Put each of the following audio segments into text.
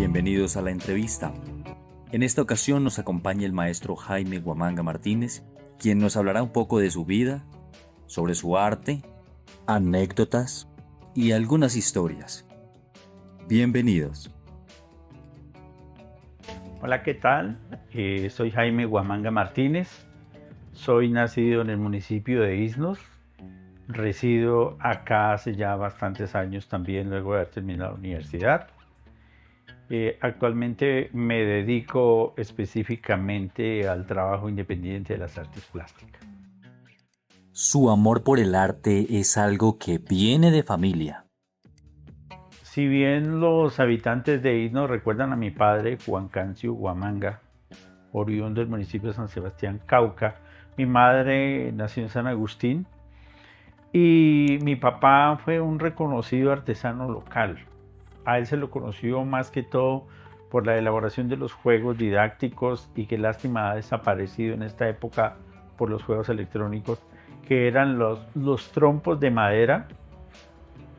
Bienvenidos a la entrevista. En esta ocasión nos acompaña el maestro Jaime Huamanga Martínez, quien nos hablará un poco de su vida, sobre su arte, anécdotas y algunas historias. Bienvenidos. Hola, ¿qué tal? Soy Jaime Huamanga Martínez. Soy nacido en el municipio de Iznos. Resido acá hace ya bastantes años también, luego de haber terminado la universidad. Actualmente me dedico específicamente al trabajo independiente de las artes plásticas. Su amor por el arte es algo que viene de familia. Si bien los habitantes de Iznos recuerdan a mi padre, Juan Cancio Huamanga, oriundo del municipio de San Sebastián, Cauca, mi madre nació en San Agustín y mi papá fue un reconocido artesano local. A él se lo conoció más que todo por la elaboración de los juegos didácticos y qué lástima ha desaparecido en esta época por los juegos electrónicos, que eran los trompos de madera,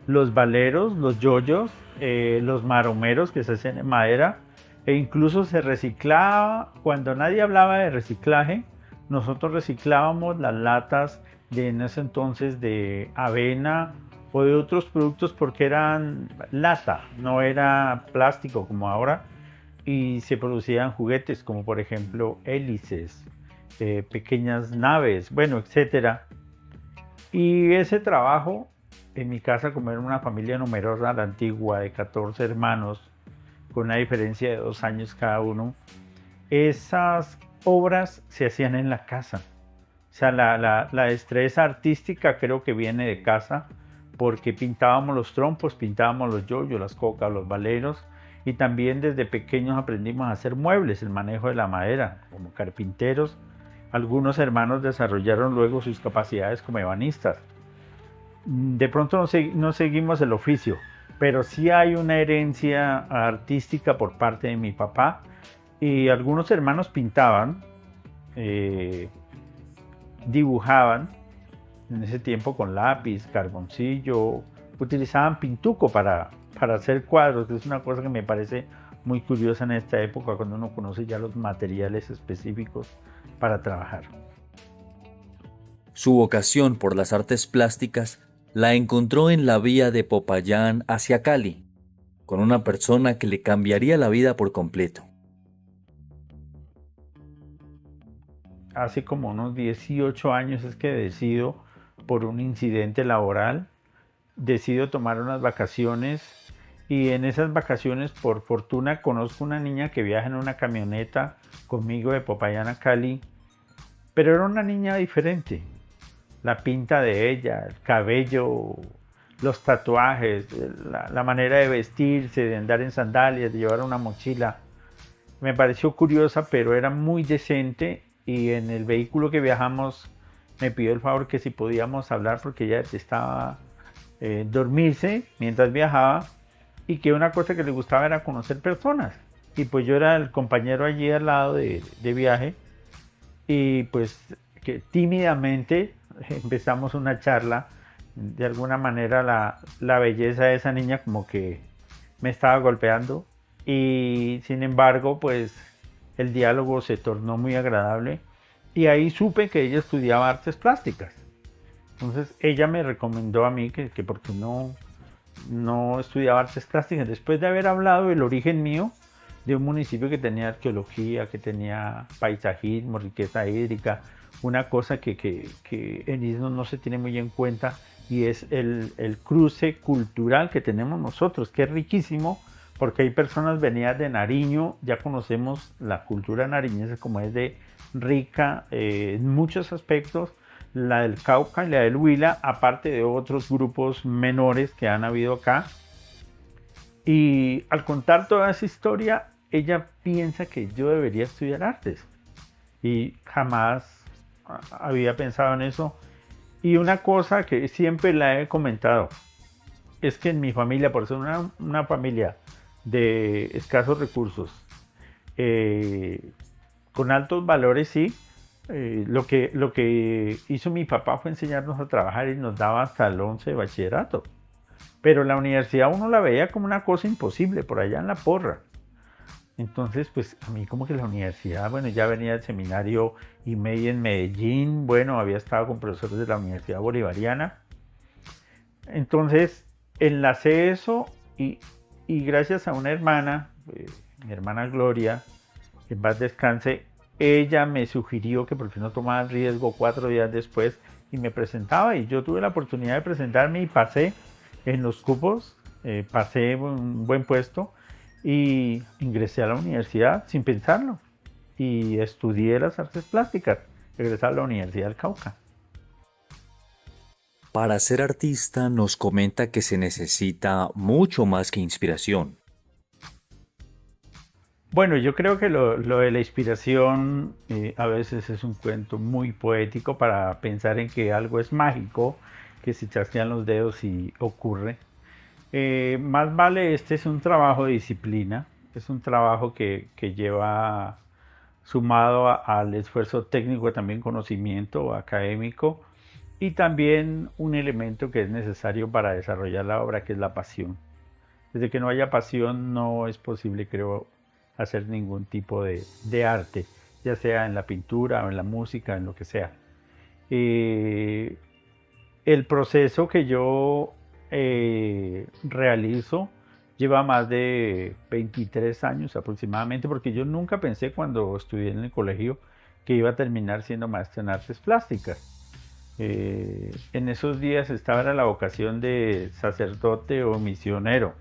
los valeros, los yoyos, los maromeros que se hacían en madera, e incluso se reciclaba. Cuando nadie hablaba de reciclaje, nosotros reciclábamos las latas de en ese entonces de avena o de otros productos porque eran lata, no era plástico como ahora, y se producían juguetes como por ejemplo hélices, pequeñas naves, bueno, etcétera. Y ese trabajo en mi casa, como era una familia numerosa, la antigua, de 14 hermanos, con una diferencia de 2 años cada uno, esas obras se hacían en la casa. O sea, la destreza artística creo que viene de casa, porque pintábamos los trompos, pintábamos los yoyos, las cocas, los valeros, y también desde pequeños aprendimos a hacer muebles, el manejo de la madera, como carpinteros. Algunos hermanos desarrollaron luego sus capacidades como ebanistas. De pronto no seguimos el oficio, pero sí hay una herencia artística por parte de mi papá, y algunos hermanos pintaban, dibujaban en ese tiempo con lápiz, carboncillo, utilizaban pintuco para hacer cuadros, que es una cosa que me parece muy curiosa en esta época cuando uno conoce ya los materiales específicos para trabajar. Su vocación por las artes plásticas la encontró en la vía de Popayán hacia Cali, con una persona que le cambiaría la vida por completo. Hace como unos 18 años es que decido, por un incidente laboral, decido tomar unas vacaciones, y en esas vacaciones por fortuna conozco una niña que viaja en una camioneta conmigo de Popayán a Cali, pero era una niña diferente. La pinta de ella, el cabello, los tatuajes, la manera de vestirse, de andar en sandalias, de llevar una mochila, me pareció curiosa, pero era muy decente, y en el vehículo que viajamos me pidió el favor que si podíamos hablar porque ella necesitaba dormirse mientras viajaba, y que una cosa que le gustaba era conocer personas, y pues yo era el compañero allí al lado de viaje, y pues que tímidamente empezamos una charla. De alguna manera la belleza de esa niña como que me estaba golpeando, y sin embargo pues el diálogo se tornó muy agradable, y ahí supe que ella estudiaba artes plásticas. Entonces ella me recomendó a mí que porque no estudiaba artes plásticas, después de haber hablado del origen mío, de un municipio que tenía arqueología, que tenía paisajismo, riqueza hídrica, una cosa que en Iznos no se tiene muy en cuenta, y es el cruce cultural que tenemos nosotros, que es riquísimo, porque hay personas venidas de Nariño. Ya conocemos la cultura nariñesa como es de rica en muchos aspectos, la del Cauca y la del Huila, aparte de otros grupos menores que han habido acá. Y al contar toda esa historia, ella piensa que yo debería estudiar artes, y jamás había pensado en eso. Y una cosa que siempre la he comentado es que en mi familia, por ser una familia de escasos recursos, con altos valores, sí, lo que hizo mi papá fue enseñarnos a trabajar, y nos daba hasta el 11 de bachillerato. Pero la universidad uno la veía como una cosa imposible por allá en la porra. Entonces, pues a mí como que la universidad, bueno, ya venía del seminario IMEI en Medellín, bueno, había estado con profesores de la Universidad Bolivariana. Entonces, enlacé eso y gracias a una hermana, mi hermana Gloria, en paz descanse, ella me sugirió que por qué no tomaba el riesgo 4 días después y me presentaba y yo tuve la oportunidad de presentarme y pasé en los cupos, pasé un buen puesto y ingresé a la universidad sin pensarlo y estudié las artes plásticas, egresé a la Universidad del Cauca. Para ser artista nos comenta que se necesita mucho más que inspiración. Bueno, yo creo que lo de la inspiración a veces es un cuento muy poético para pensar en que algo es mágico, que se chasquean los dedos y ocurre. Más vale, este es un trabajo de disciplina, es un trabajo que lleva sumado al esfuerzo técnico, también conocimiento académico y también un elemento que es necesario para desarrollar la obra, que es la pasión. Desde que no haya pasión no es posible, creo, hacer ningún tipo de arte, ya sea en la pintura o en la música, en lo que sea. Eh, el proceso que yo realizo lleva más de 23 años aproximadamente, porque yo nunca pensé cuando estudié en el colegio que iba a terminar siendo maestro en artes plásticas. En esos días estaba en la vocación de sacerdote o misionero,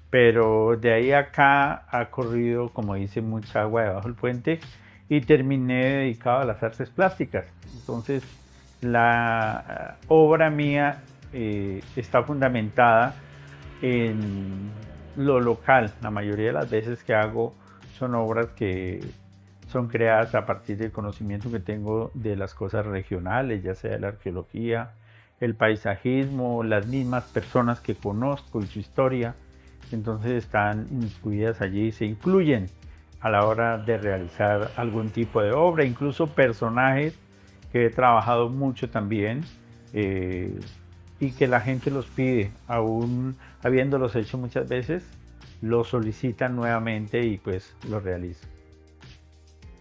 pero de ahí acá ha corrido, como dice, mucha agua debajo del puente y terminé dedicado a las artes plásticas. Entonces, la obra mía está fundamentada en lo local. La mayoría de las veces que hago son obras que son creadas a partir del conocimiento que tengo de las cosas regionales, ya sea la arqueología, el paisajismo, las mismas personas que conozco y su historia. Entonces están incluidas allí, se incluyen a la hora de realizar algún tipo de obra, incluso personajes que he trabajado mucho también y que la gente los pide, aún habiéndolos hecho muchas veces, los solicitan nuevamente y pues los realizo.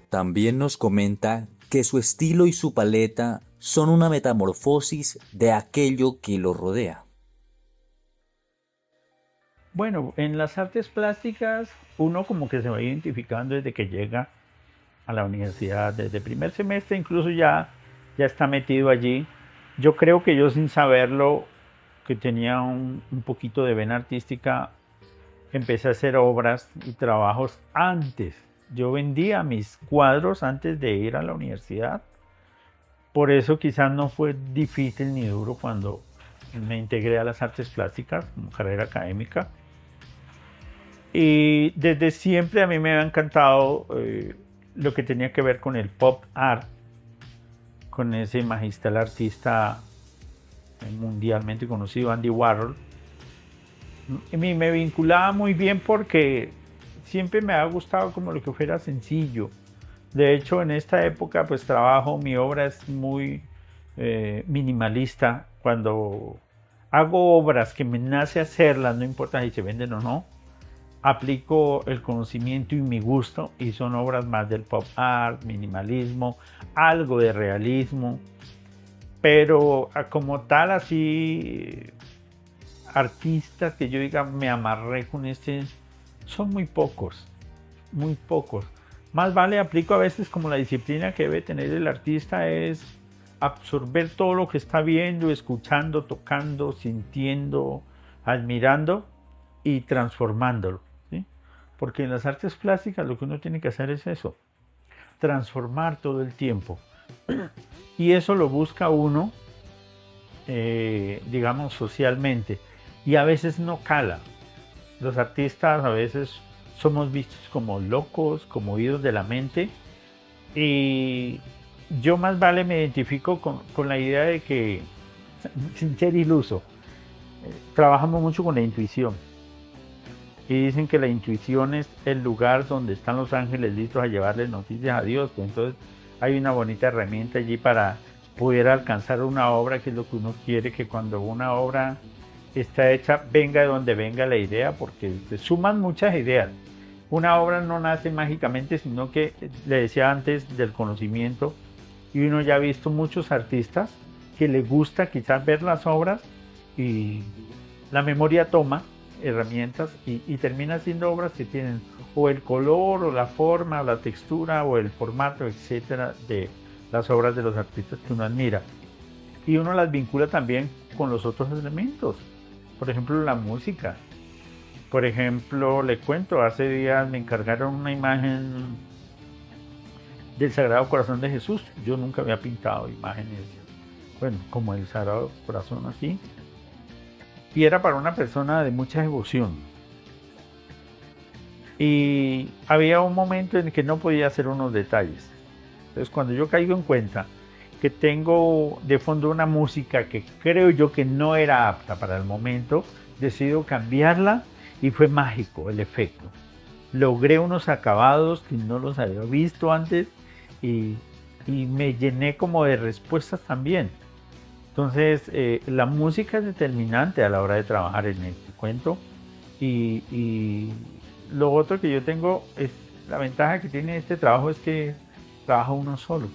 También nos comenta que su estilo y su paleta son una metamorfosis de aquello que lo rodea. Bueno, en las artes plásticas uno como que se va identificando desde que llega a la universidad, desde el primer semestre incluso ya está metido allí. Yo creo que yo sin saberlo, que tenía un poquito de vena artística, empecé a hacer obras y trabajos antes. Yo vendía mis cuadros antes de ir a la universidad. Por eso quizás no fue difícil ni duro cuando me integré a las artes plásticas como carrera académica. Y desde siempre a mí me ha encantado lo que tenía que ver con el pop art, con ese magistral artista mundialmente conocido, Andy Warhol. Y me vinculaba muy bien porque siempre me ha gustado como lo que fuera sencillo. De hecho, en esta época pues trabajo, mi obra es muy minimalista. Cuando hago obras que me nace hacerlas, no importa si se venden o no, aplico el conocimiento y mi gusto y son obras más del pop art, minimalismo, algo de realismo, pero como tal así artistas que yo diga me amarré con este son muy pocos, muy pocos. Más vale aplico a veces como la disciplina que debe tener el artista es absorber todo lo que está viendo, escuchando, tocando, sintiendo, admirando y transformándolo. ¿Sí? Porque en las artes plásticas lo que uno tiene que hacer es eso, transformar todo el tiempo. Y eso lo busca uno, digamos, socialmente. Y a veces no cala. Los artistas a veces somos vistos como locos, como idos de la mente. Y yo más vale me identifico con la idea de que, sin ser iluso, trabajamos mucho con la intuición. Y dicen que la intuición es el lugar donde están los ángeles listos a llevarles noticias a Dios. Pues entonces hay una bonita herramienta allí para poder alcanzar una obra, que es lo que uno quiere, que cuando una obra está hecha, venga de donde venga la idea, porque se suman muchas ideas. Una obra no nace mágicamente, sino que le decía antes del conocimiento, y uno ya ha visto muchos artistas que les gusta quizás ver las obras y la memoria toma herramientas y termina siendo obras que tienen o el color o la forma o la textura o el formato, etcétera, de las obras de los artistas que uno admira, y uno las vincula también con los otros elementos, por ejemplo la música. Por ejemplo, le cuento, hace días me encargaron una imagen del Sagrado Corazón de Jesús. Yo nunca había pintado imágenes, bueno, como el Sagrado Corazón así, y era para una persona de mucha devoción. Y había un momento en que no podía hacer unos detalles. Entonces, cuando yo caigo en cuenta que tengo de fondo una música que creo yo que no era apta para el momento, decido cambiarla y fue mágico el efecto. Logré unos acabados que no los había visto antes y me llené como de respuestas también. Entonces, la música es determinante a la hora de trabajar en este cuento, y lo otro que yo tengo es la ventaja que tiene este trabajo es que trabaja uno solo.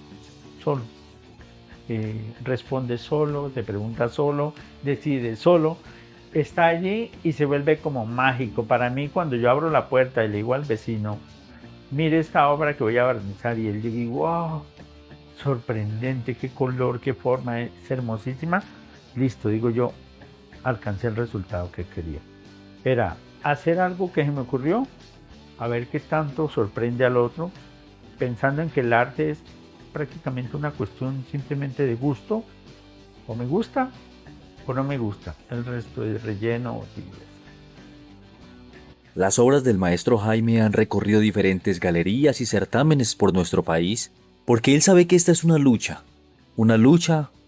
Responde solo, te pregunta solo, decide solo, está allí y se vuelve como mágico. Para mí, cuando yo abro la puerta y le digo al vecino, mire esta obra que voy a barnizar, y él dice, wow, sorprendente, qué color, qué forma, es hermosísima, listo, digo yo, alcancé el resultado que quería. Era hacer algo que se me ocurrió, a ver qué tanto sorprende al otro, pensando en que el arte es prácticamente una cuestión simplemente de gusto, o me gusta o no me gusta, el resto es relleno o tibieza. Las obras del maestro Jaime han recorrido diferentes galerías y certámenes por nuestro país, porque él sabe que esta es una lucha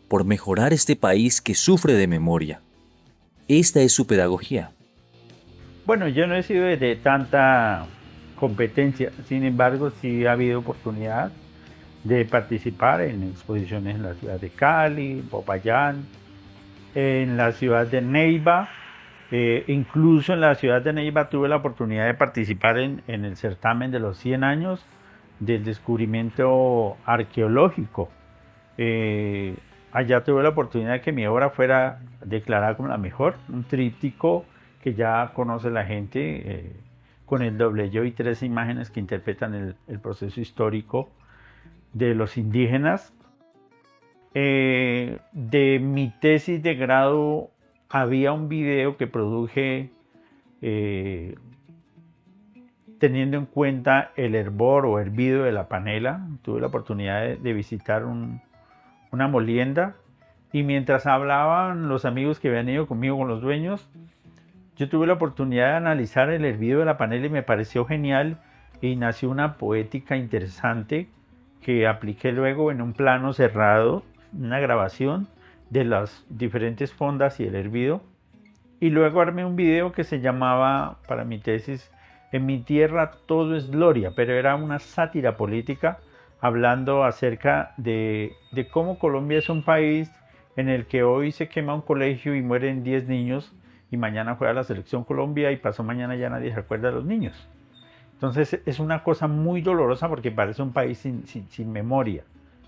por mejorar este país que sufre de memoria. Esta es su pedagogía. Bueno, yo no he sido de tanta competencia, sin embargo sí ha habido oportunidad de participar en exposiciones en la ciudad de Cali, Popayán, en la ciudad de Neiva, incluso en la ciudad de Neiva tuve la oportunidad de participar en el certamen de los 100 años del descubrimiento arqueológico. Allá tuve la oportunidad de que mi obra fuera declarada como la mejor, un tríptico que ya conoce la gente, con el doble yo y 3 imágenes que interpretan el proceso histórico de los indígenas. De mi tesis de grado había un video que produje teniendo en cuenta el hervor o hervido de la panela. Tuve la oportunidad de visitar una molienda, y mientras hablaban los amigos que habían ido conmigo, con los dueños, yo tuve la oportunidad de analizar el hervido de la panela y me pareció genial, y nació una poética interesante que apliqué luego en un plano cerrado, una grabación de las diferentes fondas y el hervido, y luego armé un video que se llamaba, para mi tesis, En mi tierra todo es gloria, pero era una sátira política hablando acerca de cómo Colombia es un país en el que hoy se quema un colegio y mueren 10 niños, y mañana juega la selección Colombia y pasó mañana ya nadie se acuerda de los niños. Entonces es una cosa muy dolorosa porque parece un país sin memoria.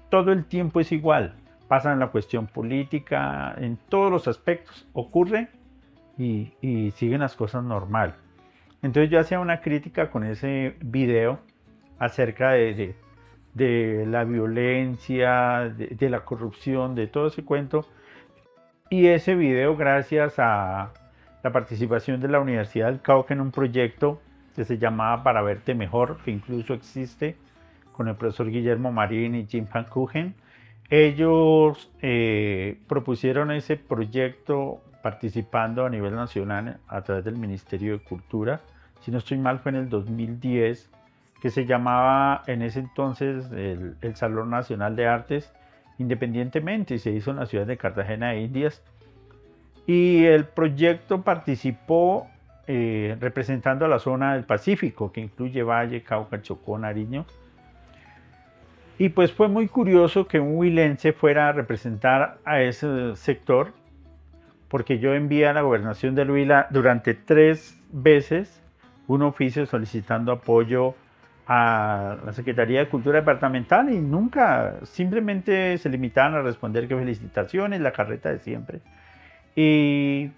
Todo el tiempo es igual, pasa en la cuestión política, en todos los aspectos, ocurre y siguen las cosas normal. Entonces yo hacía una crítica con ese video acerca de la violencia, de la corrupción, de todo ese cuento. Y ese video, gracias a la participación de la Universidad del Cauca en un proyecto que se llamaba Para Verte Mejor, que incluso existe, con el profesor Guillermo Marín y Jim Van Coogen, ellos propusieron ese proyecto participando a nivel nacional a través del Ministerio de Cultura. Si no estoy mal, fue en el 2010, que se llamaba en ese entonces el Salón Nacional de Artes Independientemente, y se hizo en la ciudad de Cartagena de Indias. Y el proyecto participó representando a la zona del Pacífico, que incluye Valle, Cauca, Chocó, Nariño. Y pues fue muy curioso que un huilense fuera a representar a ese sector, porque yo envié a la gobernación del Huila durante 3 veces un oficio solicitando apoyo a la Secretaría de Cultura Departamental y nunca, simplemente se limitaban a responder que felicitaciones, la carreta de siempre. Y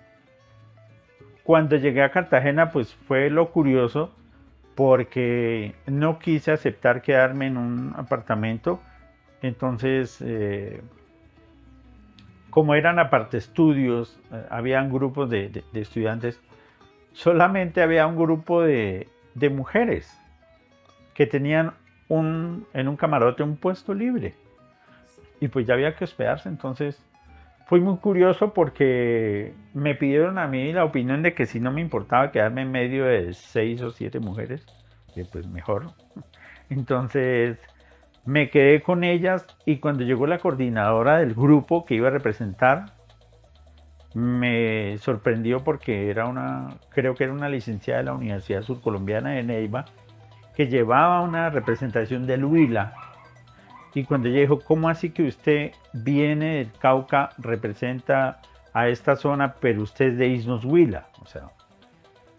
cuando llegué a Cartagena, pues fue lo curioso porque no quise aceptar quedarme en un apartamento. Entonces, como eran aparte estudios, habían grupos de estudiantes, solamente había un grupo de mujeres que tenían en un camarote un puesto libre. Y pues ya había que hospedarse, entonces fue muy curioso porque me pidieron a mí la opinión de que si no me importaba quedarme en medio de 6 o 7 mujeres, que pues mejor. Entonces me quedé con ellas y cuando llegó la coordinadora del grupo que iba a representar, me sorprendió porque creo que era una licenciada de la Universidad Surcolombiana de Neiva, que llevaba una representación del Huila. Y cuando ella dijo, ¿cómo así que usted viene del Cauca, representa a esta zona, pero usted es de Isnos Huila? O sea,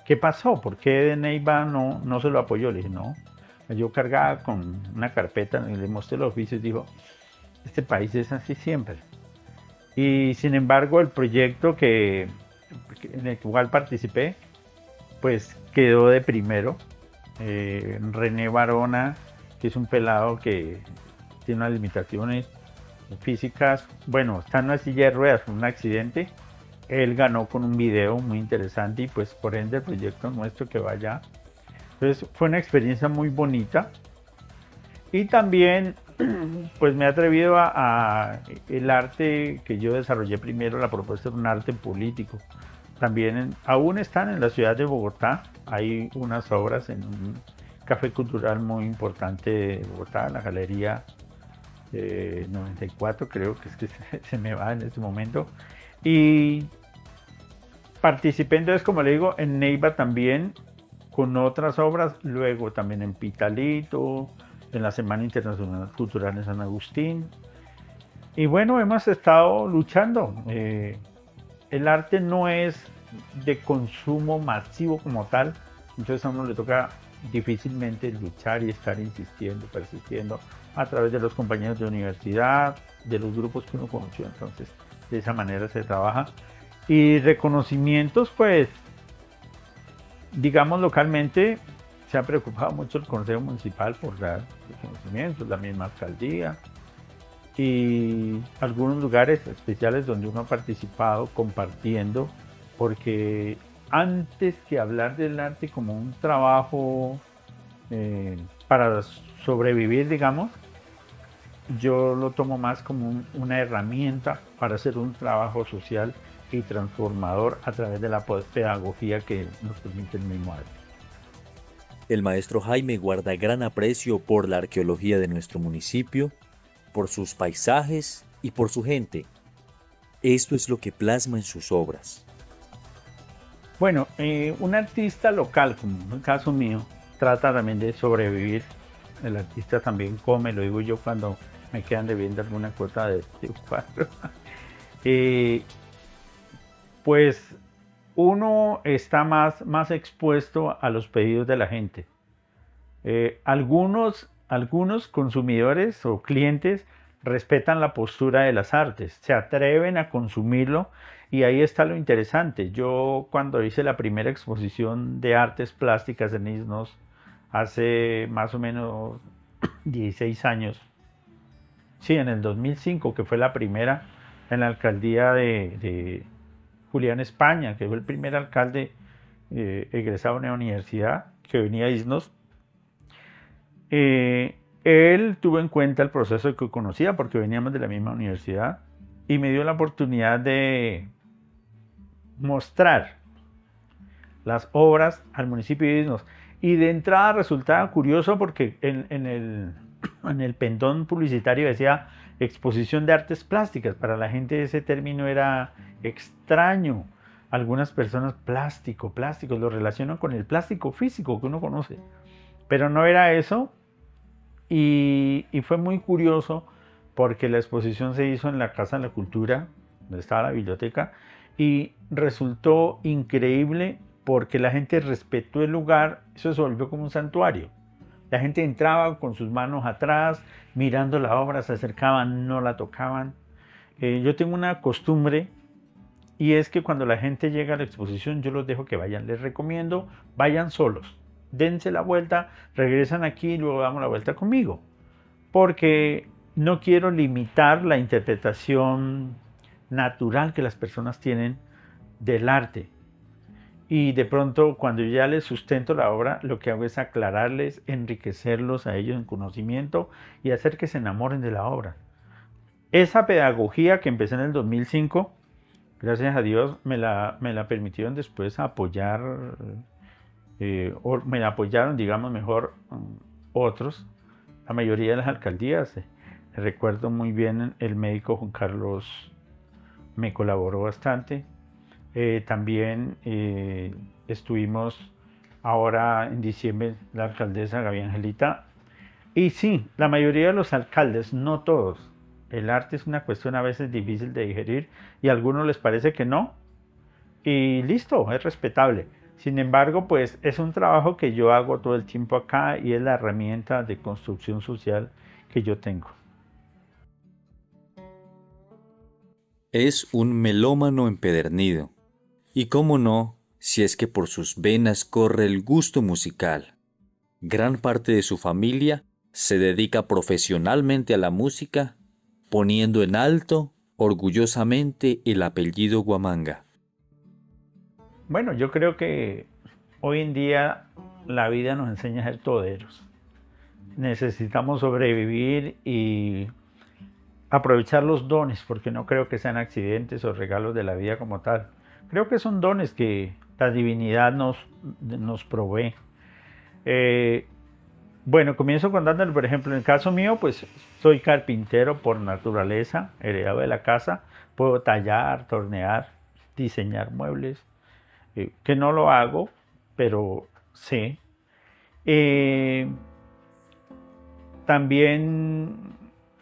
¿qué pasó? ¿Por qué de Neiva no se lo apoyó? Le dije, no. Yo cargaba con una carpeta y le mostré los oficios y dijo, este país es así siempre. Y sin embargo, el proyecto en el cual participé, pues quedó de primero. René Barona, que es un pelado que tiene unas limitaciones físicas, bueno, está en una silla de ruedas, un accidente, él ganó con un video muy interesante y pues por ende el proyecto nuestro que vaya. Entonces fue una experiencia muy bonita y también pues me he atrevido a el arte que yo desarrollé primero, la propuesta de un arte político. También aún están en la ciudad de Bogotá, hay unas obras en un café cultural muy importante de Bogotá, la Galería 94, creo que es que se me va en este momento. Y participé entonces, como le digo, en Neiva también, con otras obras, luego también en Pitalito, en la Semana Internacional Cultural en San Agustín. Y bueno, hemos estado luchando. El arte no es de consumo masivo como tal, entonces a uno le toca difícilmente luchar y estar insistiendo, persistiendo a través de los compañeros de universidad, de los grupos que uno conoció, entonces de esa manera se trabaja. Y reconocimientos, pues, digamos localmente, se ha preocupado mucho el Consejo Municipal por dar reconocimientos, la misma alcaldía y algunos lugares especiales donde uno ha participado compartiendo, porque antes que hablar del arte como un trabajo para sobrevivir, digamos, yo lo tomo más como una herramienta para hacer un trabajo social y transformador a través de la pedagogía que nos permite el mismo arte. El maestro Jaime guarda gran aprecio por la arqueología de nuestro municipio, por sus paisajes y por su gente. Esto es lo que plasma en sus obras. Bueno, un artista local, como en el caso mío, trata también de sobrevivir. El artista también come, lo digo yo cuando me quedan debiendo alguna cuota de un cuadro. Pues uno está más expuesto a los pedidos de la gente. Algunos consumidores o clientes respetan la postura de las artes, se atreven a consumirlo y ahí está lo interesante. Yo cuando hice la primera exposición de artes plásticas en Isnos hace más o menos 16 años, sí, en el 2005, que fue la primera en la alcaldía de Julián España, que fue el primer alcalde egresado de una universidad que venía a Isnos. Él tuvo en cuenta el proceso que conocía porque veníamos de la misma universidad y me dio la oportunidad de mostrar las obras al municipio de Isnos. Y de entrada resultaba curioso porque en el pendón publicitario decía exposición de artes plásticas. Para la gente ese término era extraño. Algunas personas plásticos, lo relacionan con el plástico físico que uno conoce. Pero no era eso y fue muy curioso porque la exposición se hizo en la Casa de la Cultura, donde estaba la biblioteca, y resultó increíble porque la gente respetó el lugar, eso se volvió como un santuario. La gente entraba con sus manos atrás, mirando la obra, se acercaban, no la tocaban. Yo tengo una costumbre y es que cuando la gente llega a la exposición yo los dejo que vayan. Les recomiendo, vayan solos, dense la vuelta, regresan aquí y luego damos la vuelta conmigo. Porque no quiero limitar la interpretación natural que las personas tienen del arte. Y de pronto, cuando ya les sustento la obra, lo que hago es aclararles, enriquecerlos a ellos en conocimiento y hacer que se enamoren de la obra. Esa pedagogía que empecé en el 2005, gracias a Dios, me la permitieron después apoyar, o me la apoyaron, digamos mejor, otros, la mayoría de las alcaldías. Recuerdo muy bien el médico Juan Carlos me colaboró bastante. También estuvimos ahora en diciembre la alcaldesa Gaby Angelita. Y sí, la mayoría de los alcaldes, no todos. El arte es una cuestión a veces difícil de digerir y a algunos les parece que no. Y listo, es respetable. Sin embargo, pues es un trabajo que yo hago todo el tiempo acá y es la herramienta de construcción social que yo tengo. Es un melómano empedernido. Y cómo no, si es que por sus venas corre el gusto musical. Gran parte de su familia se dedica profesionalmente a la música, poniendo en alto orgullosamente el apellido Huamanga. Bueno, yo creo que hoy en día la vida nos enseña a ser toderos. Necesitamos sobrevivir y aprovechar los dones, porque no creo que sean accidentes o regalos de la vida como tal. Creo que son dones que la divinidad nos provee. Bueno, comienzo contándole, por ejemplo, en el caso mío, pues soy carpintero por naturaleza, heredado de la casa. Puedo tallar, tornear, diseñar muebles, que no lo hago, pero sé. También,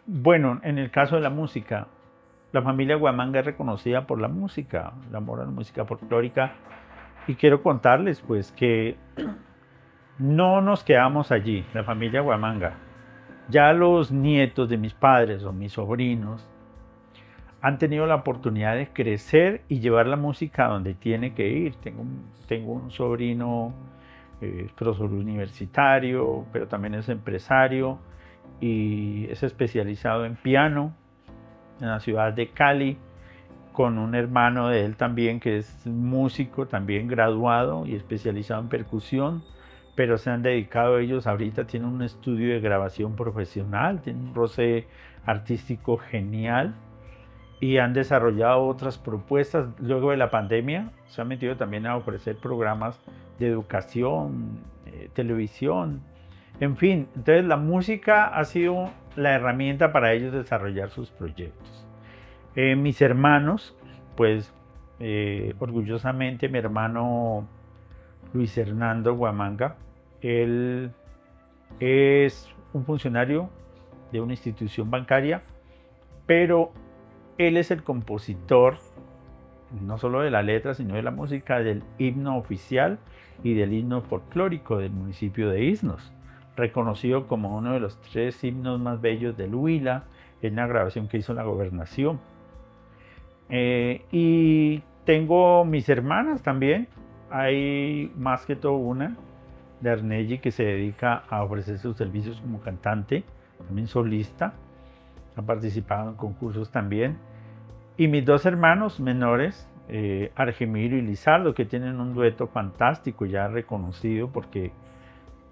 bueno, en el caso de la música, la familia Huamanga es reconocida por la música, el amor a la música folclórica. Y quiero contarles, pues, que no nos quedamos allí, la familia Huamanga. Ya los nietos de mis padres o mis sobrinos han tenido la oportunidad de crecer y llevar la música a donde tiene que ir. Tengo un sobrino, profesor universitario, pero también es empresario y es especializado en piano en la ciudad de Cali, con un hermano de él también que es músico, también graduado y especializado en percusión, pero se han dedicado ellos, ahorita tienen un estudio de grabación profesional, tienen un roce artístico genial y han desarrollado otras propuestas. Luego de la pandemia se han metido también a ofrecer programas de educación, televisión, en fin. Entonces la música ha sido la herramienta para ellos desarrollar sus proyectos. Mis hermanos, pues orgullosamente mi hermano Luis Hernando Huamanga, él es un funcionario de una institución bancaria, pero él es el compositor no solo de la letra, sino de la música del himno oficial y del himno folclórico del municipio de Iznos, reconocido como uno de los 3 himnos más bellos del Huila, en una grabación que hizo la gobernación. Y tengo mis hermanas también, hay más que todo una de Arnelli que se dedica a ofrecer sus servicios como cantante, también solista, ha participado en concursos también. Y mis 2 hermanos menores, Argemiro y Lizardo, que tienen un dueto fantástico ya reconocido, porque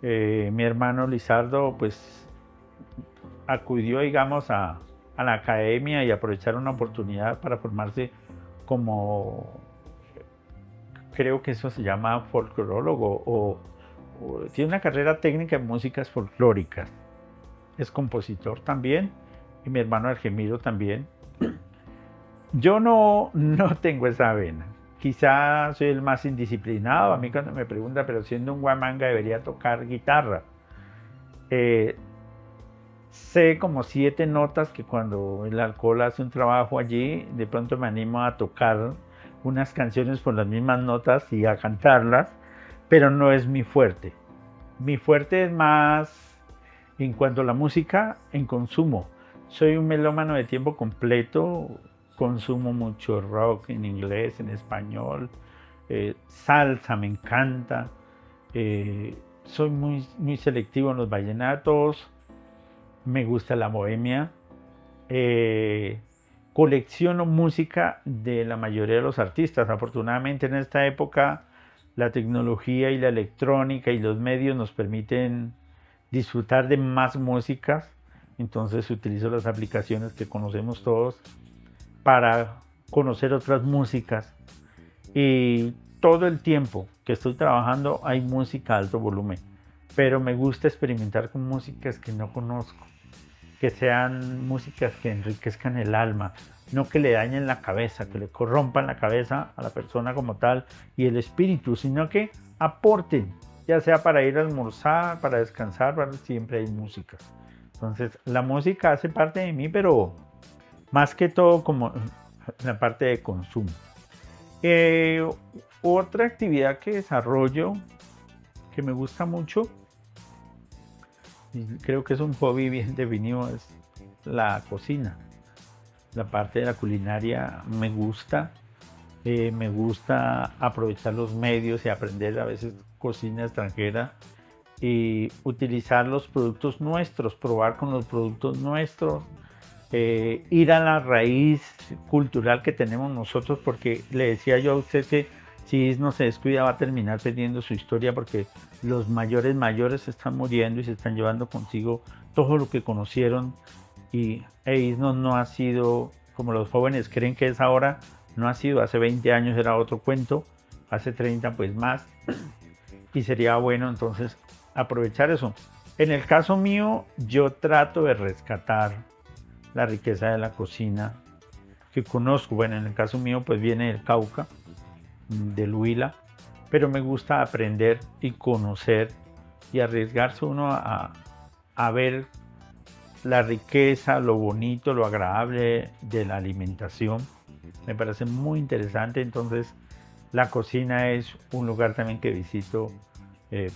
mi hermano Lizardo pues acudió, digamos, a la academia y aprovechar una oportunidad para formarse como, creo que eso se llama folclorólogo, o tiene una carrera técnica en músicas folclóricas. Es compositor también, y mi hermano Argemiro también. Yo no tengo esa vena. Quizás soy el más indisciplinado. A mí cuando me preguntan, pero siendo un Huamanga debería tocar guitarra. Sé como 7 notas que cuando el alcohol hace un trabajo allí, de pronto me animo a tocar, unas canciones por las mismas notas y a cantarlas, pero no es mi fuerte. Mi fuerte es más en cuanto a la música, en consumo. Soy un melómano de tiempo completo, consumo mucho rock en inglés, en español, salsa me encanta, soy muy selectivo en los vallenatos, me gusta la bohemia, colecciono música de la mayoría de los artistas. Afortunadamente en esta época la tecnología y la electrónica y los medios nos permiten disfrutar de más músicas, entonces utilizo las aplicaciones que conocemos todos para conocer otras músicas, y todo el tiempo que estoy trabajando hay música a alto volumen, pero me gusta experimentar con músicas que no conozco, que sean músicas que enriquezcan el alma, no que le dañen la cabeza, que le corrompan la cabeza a la persona como tal y el espíritu, sino que aporten, ya sea para ir a almorzar, para descansar, siempre hay música. Entonces la música hace parte de mí, pero más que todo como la parte de consumo. Otra actividad que desarrollo que me gusta mucho, y creo que es un hobby bien definido, es la cocina. La parte de la culinaria me gusta aprovechar los medios y aprender a veces cocina extranjera y utilizar los productos nuestros, probar con los productos nuestros, ir a la raíz cultural que tenemos nosotros, porque le decía yo a usted que si ISNO se descuida va a terminar perdiendo su historia, porque los mayores están muriendo y se están llevando consigo todo lo que conocieron, y ISNO no ha sido como los jóvenes creen que es ahora, no ha sido. Hace 20 años era otro cuento, hace 30 pues más, y sería bueno entonces aprovechar eso. En el caso mío, yo trato de rescatar la riqueza de la cocina que conozco. Bueno, en el caso mío pues viene del Cauca, del Huila, pero me gusta aprender y conocer y arriesgarse uno a ver la riqueza, lo bonito, lo agradable de la alimentación. Me parece muy interesante. Entonces la cocina es un lugar también que visito,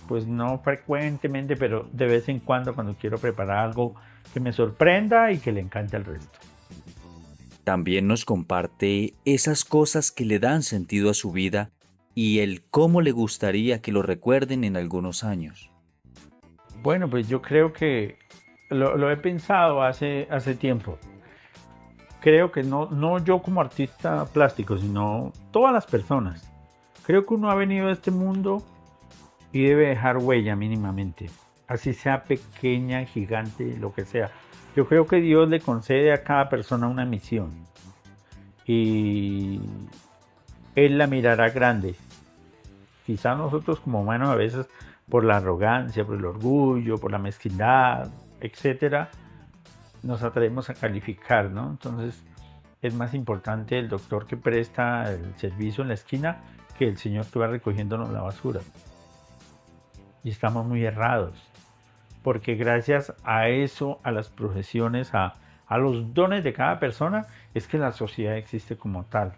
pues no frecuentemente, pero de vez en cuando quiero preparar algo que me sorprenda y que le encante al resto. También nos comparte esas cosas que le dan sentido a su vida y el cómo le gustaría que lo recuerden en algunos años. Bueno, pues yo creo que lo he pensado hace tiempo. Creo que no yo como artista plástico, sino todas las personas. Creo que uno ha venido a este mundo y debe dejar huella mínimamente, así sea pequeña, gigante, lo que sea. Yo creo que Dios le concede a cada persona una misión y Él la mirará grande. Quizá nosotros como humanos a veces por la arrogancia, por el orgullo, por la mezquindad, etcétera, nos atrevemos a calificar, ¿no? Entonces es más importante el doctor que presta el servicio en la esquina que el señor que va recogiéndonos la basura. Y estamos muy errados, porque gracias a eso, a las profesiones, a los dones de cada persona, es que la sociedad existe como tal,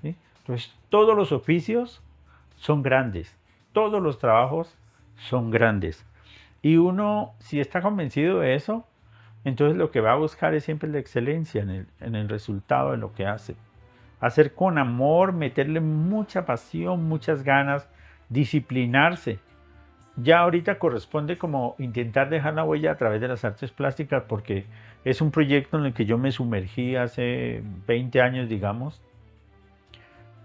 ¿sí? Entonces todos los oficios son grandes, todos los trabajos son grandes, y uno, si está convencido de eso, entonces lo que va a buscar es siempre la excelencia en el resultado de lo que hace. Hacer con amor, meterle mucha pasión, muchas ganas, disciplinarse. Ya ahorita corresponde como intentar dejar la huella a través de las artes plásticas, porque es un proyecto en el que yo me sumergí hace 20 años, digamos.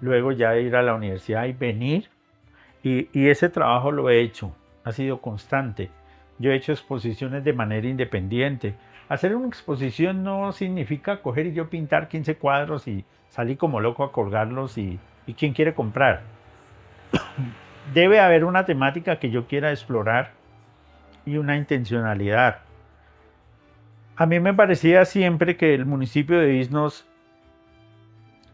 Luego ya ir a la universidad y venir. Y ese trabajo lo he hecho, ha sido constante. Yo he hecho exposiciones de manera independiente. Hacer una exposición no significa coger y yo pintar 15 cuadros y salir como loco a colgarlos y quién quiere comprar. Debe haber una temática que yo quiera explorar y una intencionalidad. A mí me parecía siempre que el municipio de Isnos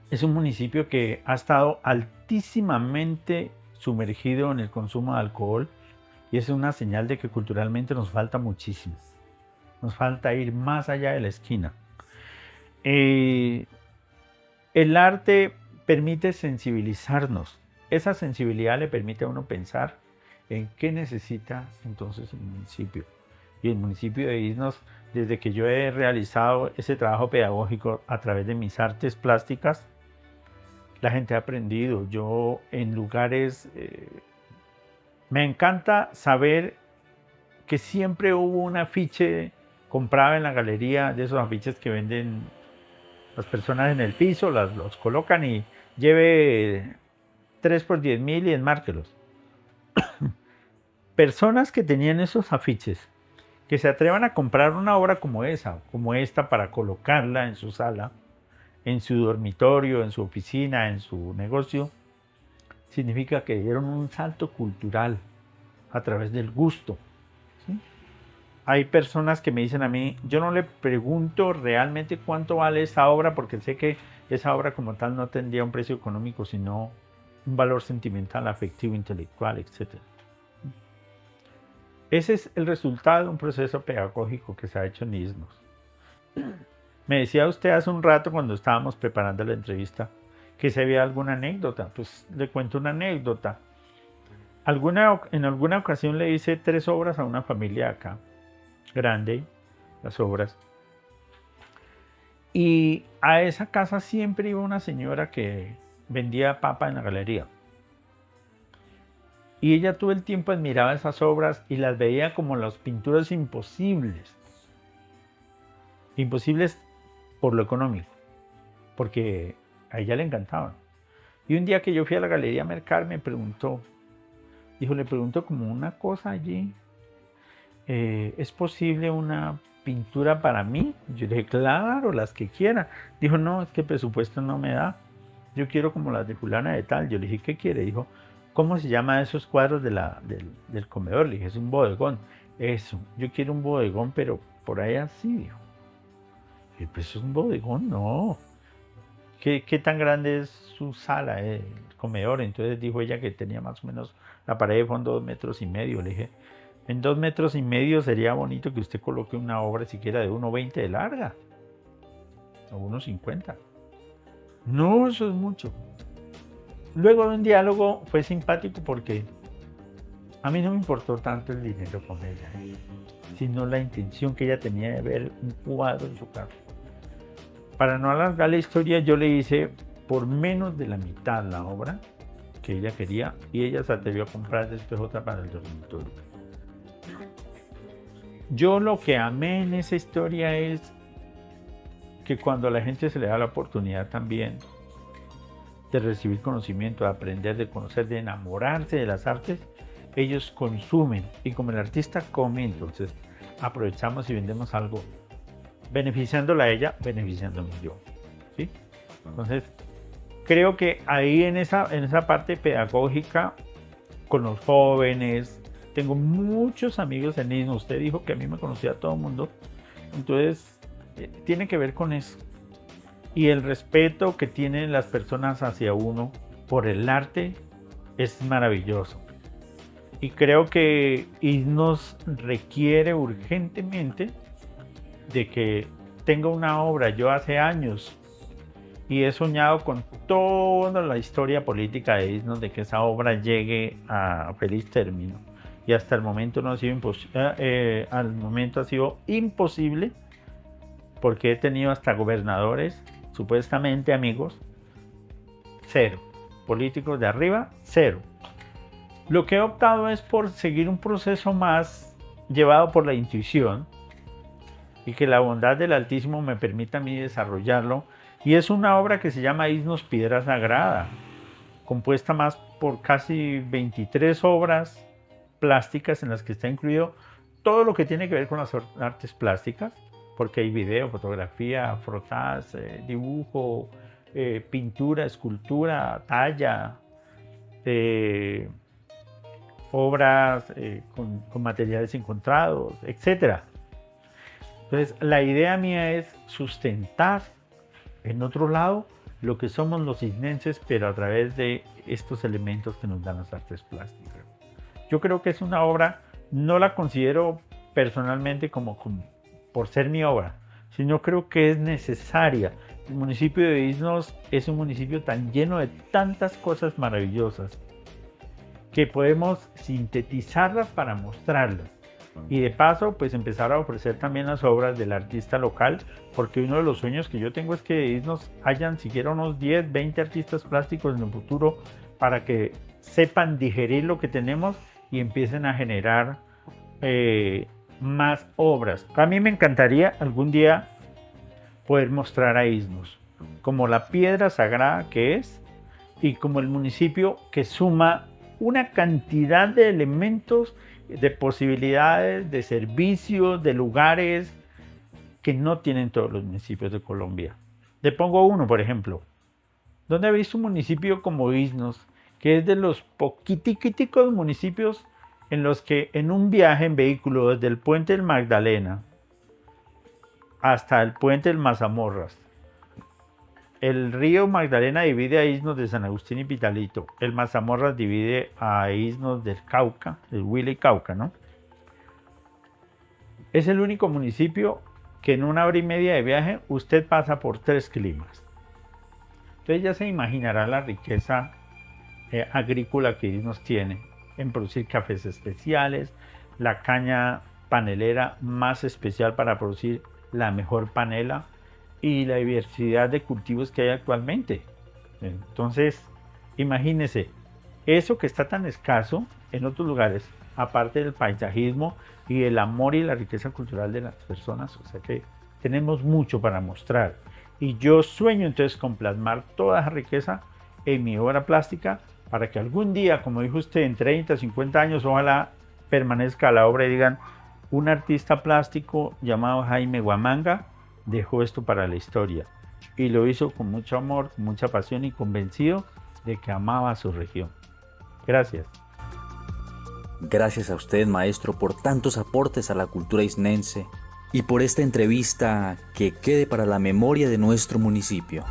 es un municipio que ha estado altísimamente sumergido en el consumo de alcohol, y es una señal de que culturalmente nos falta muchísimo. Nos falta ir más allá de la esquina. El arte permite sensibilizarnos. Esa sensibilidad le permite a uno pensar en qué necesita entonces el municipio. Y el municipio de Iznos, desde que yo he realizado ese trabajo pedagógico a través de mis artes plásticas, la gente ha aprendido. Yo en lugares, me encanta saber que siempre hubo un afiche comprado en la galería, de esos afiches que venden las personas en el piso, los colocan y lleve 3 por 10.000 y enmárquelos. Personas que tenían esos afiches, que se atrevan a comprar una obra como esa, como esta, para colocarla en su sala, en su dormitorio, en su oficina, en su negocio, significa que dieron un salto cultural a través del gusto. ¿Sí? Hay personas que me dicen a mí, yo no le pregunto realmente cuánto vale esa obra, porque sé que esa obra como tal no tendría un precio económico, sino un valor sentimental, afectivo, intelectual, etc. Ese es el resultado de un proceso pedagógico que se ha hecho en Iznos. Me decía usted hace un rato, cuando estábamos preparando la entrevista, que se había alguna anécdota. Pues le cuento una anécdota. En alguna ocasión le hice 3 obras a una familia acá, grande, las obras. Y a esa casa siempre iba una señora que vendía papa en la galería. Y ella todo el tiempo admiraba esas obras y las veía como las pinturas imposibles. Imposibles por lo económico, porque a ella le encantaban. Y un día que yo fui a la Galería Mercar, me preguntó, le pregunto como una cosa allí, ¿es posible una pintura para mí? Yo le dije, claro, las que quiera. Dijo, no, es que el presupuesto no me da, yo quiero como las de fulana de tal. Yo le dije, ¿qué quiere? Dijo, ¿cómo se llama esos cuadros del comedor? Le dije, es un bodegón. Eso, yo quiero un bodegón, pero por ahí así, dijo. Y pues es un bodegón, no. ¿Qué tan grande es su sala, el comedor? Entonces dijo ella que tenía más o menos la pared de fondo 2,5 metros. Le dije, en 2,5 metros sería bonito que usted coloque una obra siquiera de 1,20 de larga, o 1,50. No, eso es mucho. Luego de un diálogo fue simpático porque a mí no me importó tanto el dinero con ella, sino la intención que ella tenía de ver un cuadro en su casa. Para no alargar la historia, yo le hice por menos de la mitad la obra que ella quería y ella se atrevió a comprar después otra para el dormitorio. Yo lo que amé en esa historia es que cuando a la gente se le da la oportunidad también de recibir conocimiento, de aprender, de conocer, de enamorarse de las artes, ellos consumen, y como el artista come, entonces aprovechamos y vendemos algo, beneficiándola a ella, beneficiándome yo, ¿sí? Entonces creo que ahí en esa parte pedagógica con los jóvenes, tengo muchos amigos en Iznos. Usted dijo que a mí me conocía a todo el mundo, entonces tiene que ver con eso. Y el respeto que tienen las personas hacia uno por el arte es maravilloso. Y creo que Iznos requiere urgentemente de que tenga una obra. Yo hace años y he soñado con toda la historia política de Iznos, de que esa obra llegue a feliz término. Y hasta el momento no ha sido al momento ha sido imposible, porque he tenido hasta gobernadores, supuestamente amigos, 0. Políticos de arriba, 0. Lo que he optado es por seguir un proceso más llevado por la intuición y que la bondad del Altísimo me permita a mí desarrollarlo. Y es una obra que se llama Iznos Piedra Sagrada, compuesta más por casi 23 obras plásticas en las que está incluido todo lo que tiene que ver con las artes plásticas, porque hay video, fotografía, frotadas, dibujo, pintura, escultura, talla, obras con materiales encontrados, etc. Entonces, la idea mía es sustentar en otro lado lo que somos los isnenses, pero a través de estos elementos que nos dan las artes plásticas. Yo creo que es una obra, no la considero personalmente como por ser mi obra, sino creo que es necesaria El municipio de Iznos es un municipio tan lleno de tantas cosas maravillosas que podemos sintetizarlas para mostrarlas. Y de paso, pues empezar a ofrecer también las obras del artista local, porque uno de los sueños que yo tengo es que de Iznos hayan siquiera unos 10, 20 artistas plásticos en el futuro para que sepan digerir lo que tenemos y empiecen a generar más obras. A mí me encantaría algún día poder mostrar a Iznos como la piedra sagrada que es y como el municipio que suma una cantidad de elementos, de posibilidades, de servicios, de lugares que no tienen todos los municipios de Colombia. Le pongo uno, por ejemplo. ¿Dónde ha visto un municipio como Iznos, que es de los poquiticos municipios en los que en un viaje en vehículo desde el puente del Magdalena hasta el puente del Mazamorras, el río Magdalena divide a Iznos de San Agustín y Pitalito, el Mazamorras divide a Iznos del Cauca, el Huila y Cauca, ¿no? Es el único municipio que en 1 hora y media de viaje usted pasa por 3 climas. Entonces ya se imaginará la riqueza agrícola que Iznos tiene en producir cafés especiales, la caña panelera más especial para producir la mejor panela y la diversidad de cultivos que hay actualmente. Entonces, imagínense, eso que está tan escaso en otros lugares, aparte del paisajismo y el amor y la riqueza cultural de las personas, o sea que tenemos mucho para mostrar. Y yo sueño entonces con plasmar toda esa riqueza en mi obra plástica para que algún día, como dijo usted, en 30, 50 años, ojalá permanezca la obra y digan, un artista plástico llamado Jaime Huamanga dejó esto para la historia y lo hizo con mucho amor, con mucha pasión y convencido de que amaba a su región. Gracias. Gracias a usted, maestro, por tantos aportes a la cultura isnense y por esta entrevista que quede para la memoria de nuestro municipio.